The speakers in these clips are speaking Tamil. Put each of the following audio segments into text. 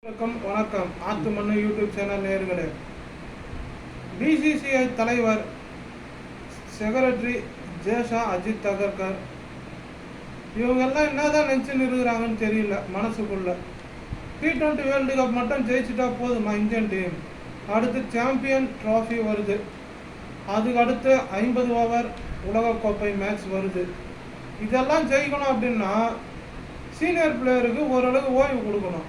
வணக்கம் ஆத்து மண்ணு யூடியூப் சேனல் நேயர்களே. பிசிசிஐ தலைவர் செக்ரட்டரி ஜேஷா அஜித் அகர்கர் இவங்கெல்லாம் என்னதான் நினச்சின்னு இருக்கிறாங்கன்னு தெரியல. மனசுக்குள்ள T20 வேர்ல்டு கப் மட்டும் ஜெயிச்சுட்டா போதுமா இந்தியன் டீம்? அடுத்து சாம்பியன் ட்ராஃபி வருது, அதுக்கு அடுத்து 50 ஓவர் உலகக்கோப்பை மேட்ச் வருது. இதெல்லாம் ஜெயிக்கணும் அப்படின்னா சீனியர் பிளேயருக்கு ஓரளவு ஓய்வு கொடுக்கணும்.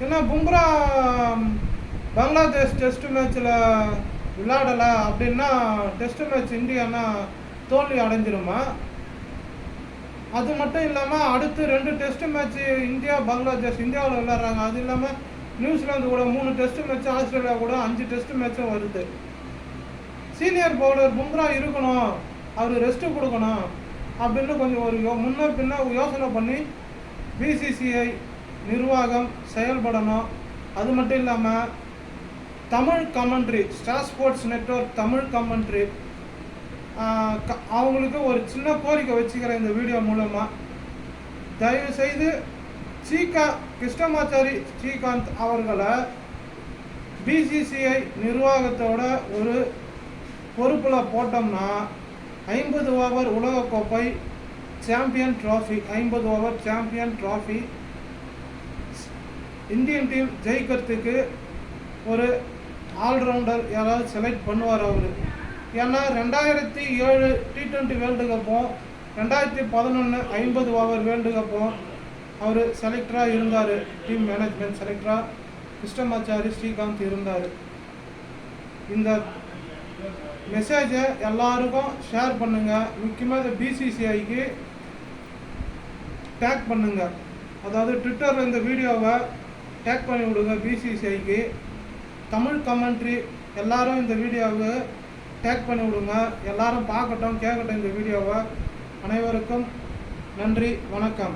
ஏன்னா பும்ரா பங்களாதேஷ் டெஸ்ட் மேட்ச்சில் விளையாடலை அப்படின்னா டெஸ்ட் மேட்ச் இந்தியானா தோல்வி அடைஞ்சிருமா? அது மட்டும் இல்லாமல் அடுத்து 2 டெஸ்ட் மேட்ச்சு இந்தியா பங்களாதேஷ் இந்தியாவில் விளையாடுறாங்க. அது இல்லாமல் நியூசிலாந்து கூட 3 டெஸ்ட் மேட்ச்சு, ஆஸ்திரேலியா கூட 5 டெஸ்ட் மேட்ச்சும் வருது. சீனியர் பவுலர் பும்ரா இருக்கணும், அவர் ரெஸ்ட்டு கொடுக்கணும் அப்படின்னு கொஞ்சம் ஒரு முன்ன பின்ன யோசனை பண்ணி பிசிசிஐ நிர்வாகம் செயல்படணும். அது மட்டும் இல்லாமல் Tamil commentary, star sports network Tamil commentary அவங்களுக்கு ஒரு சின்ன கோரிக்கை வச்சுக்கிறேன் இந்த வீடியோ மூலமாக. தயவுசெய்து கிருஷ்ணமாச்சாரி ஸ்ரீகாந்த் அவர்களை பிசிசிஐ நிர்வாகத்தோட ஒரு பொறுப்பில் போட்டோம்னா 50 ஓவர் உலகக்கோப்பை champion trophy 50 over champion trophy Indian team ஜெயிக்கிறதுக்கு ஒரு ஆல்ரவுண்டர் யாராவது செலக்ட் பண்ணுவார் அவர். ஏன்னா 2007 T20 வேர்ல்டு கப்பும் 2011 50 ஓவர் வேர்ல்டு கப்பும் அவர் செலக்டராக இருந்தார். டீம் மேனேஜ்மெண்ட் செலக்டராக கிருஷ்ணமாச்சாரி ஸ்ரீகாந்த் இருந்தார். இந்த மெசேஜை எல்லாருக்கும் ஷேர் பண்ணுங்கள். முக்கியமாக இந்த பிசிசிஐக்கு டேக் பண்ணுங்கள். அதாவது ட்விட்டரில் இந்த வீடியோவை டேக் பண்ணி விடுங்க. பிசிசிஐக்கு தமிழ் கமெண்ட்ரி எல்லாரும் இந்த வீடியோவை டேக் பண்ணி விடுங்க. எல்லாரும் பார்க்கட்டும், கேட்கட்டும் இந்த வீடியோவை. அனைவருக்கும் நன்றி, வணக்கம்.